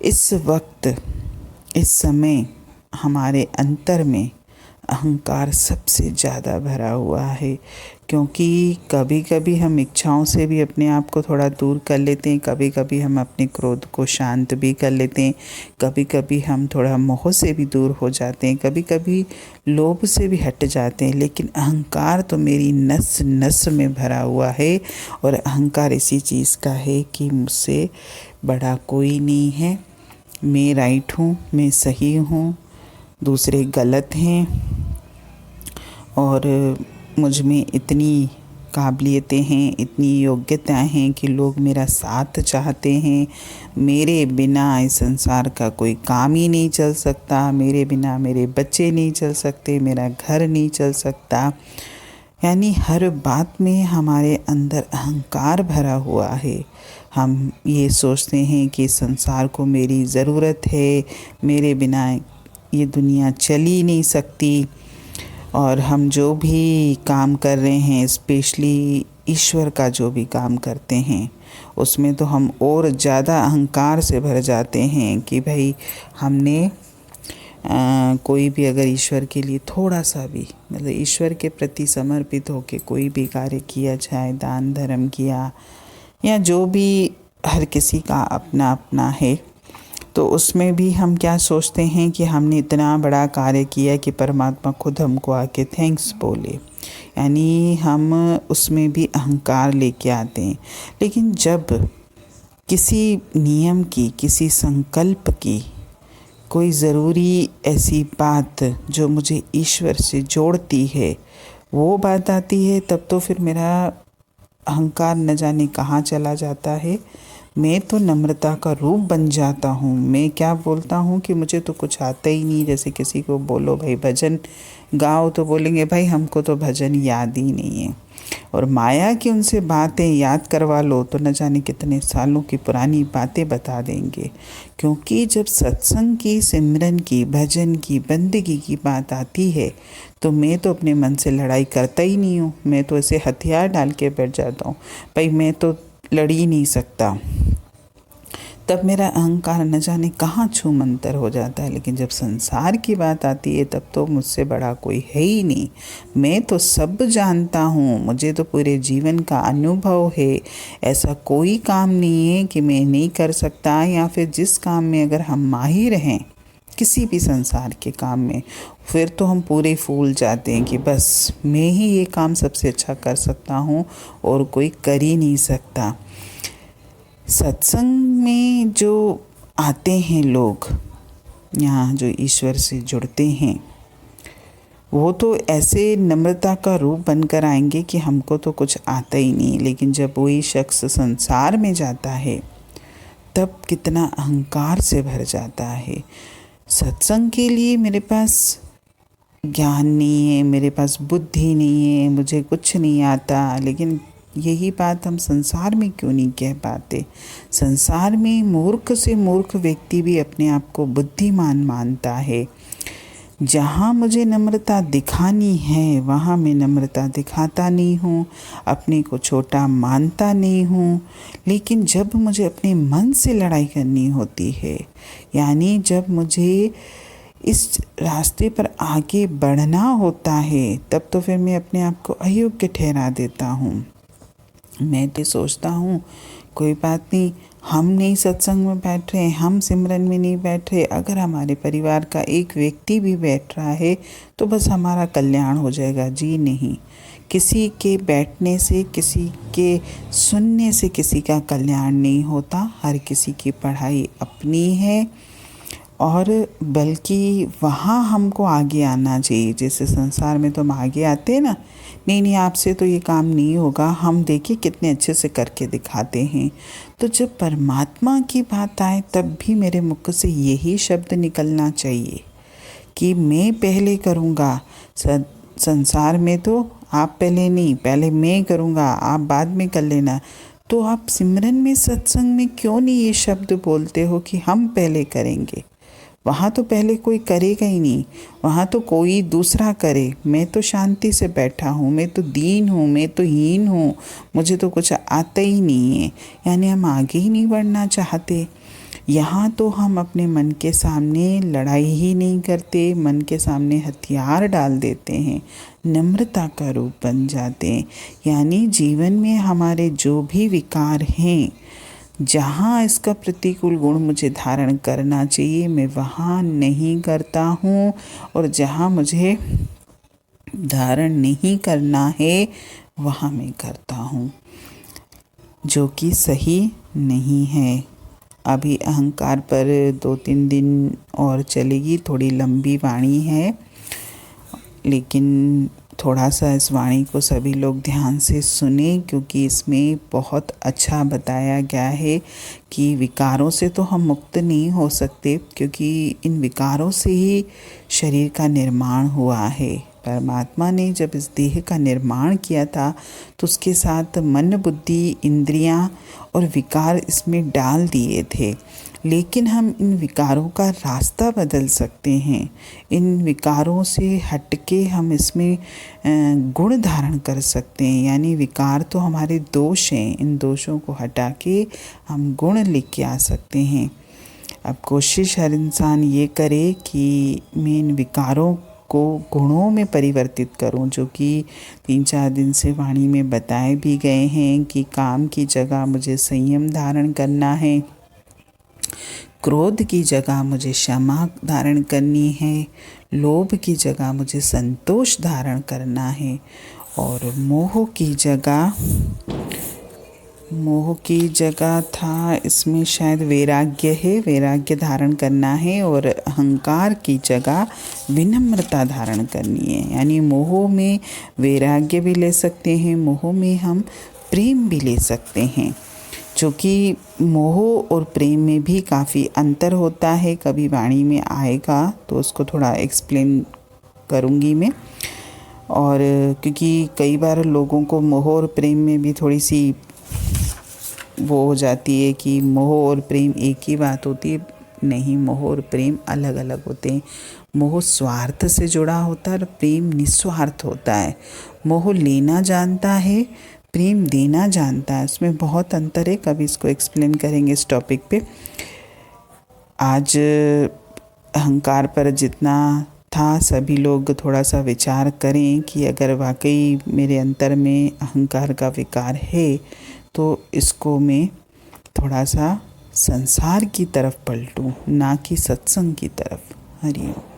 इस वक्त, इस समय हमारे अंतर में अहंकार सबसे ज़्यादा भरा हुआ है, क्योंकि कभी कभी हम इच्छाओं से भी अपने आप को थोड़ा दूर कर लेते हैं, कभी कभी हम अपने क्रोध को शांत भी कर लेते हैं, कभी कभी हम थोड़ा मोह से भी दूर हो जाते हैं, कभी कभी लोभ से भी हट जाते हैं। लेकिन अहंकार तो मेरी नस नस में भरा हुआ है, और अहंकार इसी चीज़ का है कि मुझसे बड़ा कोई नहीं है, मैं राइट हूँ, मैं सही हूँ, दूसरे गलत हैं, और मुझ में इतनी काबिलियतें हैं, इतनी योग्यताएं हैं कि लोग मेरा साथ चाहते हैं। मेरे बिना इस संसार का कोई काम ही नहीं चल सकता, मेरे बिना मेरे बच्चे नहीं चल सकते, मेरा घर नहीं चल सकता। यानी हर बात में हमारे अंदर अहंकार भरा हुआ है। हम ये सोचते हैं कि संसार को मेरी ज़रूरत है, मेरे बिना ये दुनिया चल ही नहीं सकती। और हम जो भी काम कर रहे हैं, स्पेशली ईश्वर का जो भी काम करते हैं, उसमें तो हम और ज़्यादा अहंकार से भर जाते हैं कि भाई हमने कोई भी अगर ईश्वर के लिए थोड़ा सा भी, मतलब ईश्वर के प्रति समर्पित होकर कोई भी कार्य किया जाए, दान धर्म किया या जो भी, हर किसी का अपना अपना है, तो उसमें भी हम क्या सोचते हैं कि हमने इतना बड़ा कार्य किया कि परमात्मा खुद हमको आके थैंक्स बोले। यानी हम उसमें भी अहंकार लेके आते हैं। लेकिन जब किसी नियम की, किसी संकल्प की, कोई ज़रूरी ऐसी बात जो मुझे ईश्वर से जोड़ती है, वो बात आती है, तब तो फिर मेरा अहंकार न जाने कहाँ चला जाता है। मैं तो नम्रता का रूप बन जाता हूँ। मैं क्या बोलता हूँ कि मुझे तो कुछ आता ही नहीं। जैसे किसी को बोलो भाई भजन गाओ, तो बोलेंगे भाई हमको तो भजन याद ही नहीं है। और माया की उनसे बातें याद करवा लो तो न जाने कितने सालों की पुरानी बातें बता देंगे। क्योंकि जब सत्संग की, सिमरन की, भजन की, बंदगी की बात आती है, तो मैं तो अपने मन से लड़ाई करता ही नहीं हूँ। मैं तो ऐसे हथियार डाल के बैठ जाता हूँ, भाई मैं तो लड़ ही नहीं सकता। तब मेरा अहंकार न जाने कहाँ छू मंतर हो जाता है। लेकिन जब संसार की बात आती है, तब तो मुझसे बड़ा कोई है ही नहीं। मैं तो सब जानता हूँ, मुझे तो पूरे जीवन का अनुभव है। ऐसा कोई काम नहीं है कि मैं नहीं कर सकता, या फिर जिस काम में अगर हम माहिर हैं, किसी भी संसार के काम में, फिर तो हम पूरे फूल जाते हैं कि बस मैं ही ये काम सबसे अच्छा कर सकता हूँ और कोई कर ही नहीं सकता। सत्संग में जो आते हैं लोग, यहाँ जो ईश्वर से जुड़ते हैं, वो तो ऐसे नम्रता का रूप बनकर आएंगे कि हमको तो कुछ आता ही नहीं। लेकिन जब वही शख्स संसार में जाता है, तब कितना अहंकार से भर जाता है। सत्संग के लिए मेरे पास ज्ञान नहीं है, मेरे पास बुद्धि नहीं है, मुझे कुछ नहीं आता। लेकिन यही बात हम संसार में क्यों नहीं कह पाते? संसार में मूर्ख से मूर्ख व्यक्ति भी अपने आप को बुद्धिमान मानता है। जहाँ मुझे नम्रता दिखानी है, वहाँ मैं नम्रता दिखाता नहीं हूँ, अपने को छोटा मानता नहीं हूँ। लेकिन जब मुझे अपने मन से लड़ाई करनी होती है, यानी जब मुझे इस रास्ते पर आगे बढ़ना होता है, तब तो फिर मैं अपने आप को अयोग्य ठहरा देता हूँ। मैं तो सोचता हूँ कोई बात नहीं, हम नहीं सत्संग में बैठ रहे, हम सिमरन में नहीं बैठ रहे, अगर हमारे परिवार का एक व्यक्ति भी बैठ रहा है तो बस हमारा कल्याण हो जाएगा। जी नहीं, किसी के बैठने से, किसी के सुनने से किसी का कल्याण नहीं होता। हर किसी की पढ़ाई अपनी है, और बल्कि वहाँ हमको आगे आना चाहिए। जैसे संसार में तो हम आगे आते हैं ना, नहीं आपसे तो ये काम नहीं होगा, हम देखिए कितने अच्छे से करके दिखाते हैं। तो जब परमात्मा की बात आए, तब भी मेरे मुख से यही शब्द निकलना चाहिए कि मैं पहले करूँगा। संसार में तो आप पहले नहीं, पहले मैं करूँगा, आप बाद में कर लेना। तो आप सिमरन में, सत्संग में क्यों नहीं ये शब्द बोलते हो कि हम पहले करेंगे? वहाँ तो पहले कोई करेगा ही नहीं, वहाँ तो कोई दूसरा करे। मैं तो शांति से बैठा हूँ, मैं तो दीन हूँ, मैं तो हीन हूँ, मुझे तो कुछ आता ही नहीं है। यानी हम आगे ही नहीं बढ़ना चाहते। यहाँ तो हम अपने मन के सामने लड़ाई ही नहीं करते, मन के सामने हथियार डाल देते हैं, नम्रता का रूप बन जाते हैं। यानी जीवन में हमारे जो भी विकार हैं, जहाँ इसका प्रतिकूल गुण मुझे धारण करना चाहिए मैं वहाँ नहीं करता हूँ, और जहाँ मुझे धारण नहीं करना है वहाँ मैं करता हूँ, जो कि सही नहीं है। अभी अहंकार पर 2-3 दिन और चलेगी, थोड़ी लंबी वाणी है, लेकिन थोड़ा सा इस वाणी को सभी लोग ध्यान से सुने, क्योंकि इसमें बहुत अच्छा बताया गया है कि विकारों से तो हम मुक्त नहीं हो सकते, क्योंकि इन विकारों से ही शरीर का निर्माण हुआ है। परमात्मा ने जब इस देह का निर्माण किया था तो उसके साथ मन, बुद्धि, इंद्रियां और विकार इसमें डाल दिए थे, लेकिन हम इन विकारों का रास्ता बदल सकते हैं। इन विकारों से हटके हम इसमें गुण धारण कर सकते हैं। यानी विकार तो हमारे दोष हैं, इन दोषों को हटा के हम गुण लेके आ सकते हैं। अब कोशिश हर इंसान ये करे कि मैं इन विकारों को गुणों में परिवर्तित करूं, जो कि 3-4 दिन से वाणी में बताए भी गए हैं कि काम की जगह मुझे संयम धारण करना है, क्रोध की जगह मुझे क्षमा धारण करनी है, लोभ की जगह मुझे संतोष धारण करना है, और मोह की जगह था इसमें शायद वैराग्य है, वैराग्य धारण करना है, और अहंकार की जगह विनम्रता धारण करनी है। यानी मोह में वैराग्य भी ले सकते हैं, मोह में हम प्रेम भी ले सकते हैं, जो कि मोह और प्रेम में भी काफ़ी अंतर होता है। कभी वाणी में आएगा तो उसको थोड़ा एक्सप्लेन करूँगी मैं। और क्योंकि कई बार लोगों को मोह और प्रेम में भी थोड़ी सी वो हो जाती है कि मोह और प्रेम एक ही बात होती है। नहीं, मोह और प्रेम अलग अलग होते हैं। मोह स्वार्थ से जुड़ा होता है और प्रेम निस्वार्थ होता है। मोह लेना जानता है, प्रेम देना जानता है, उसमें बहुत अंतर है। कभी इसको एक्सप्लेन करेंगे इस टॉपिक पे। आज अहंकार पर जितना था, सभी लोग थोड़ा सा विचार करें कि अगर वाकई मेरे अंतर में अहंकार का विकार है तो इसको मैं थोड़ा सा संसार की तरफ पलटूं, ना कि सत्संग की तरफ। हरि ओम।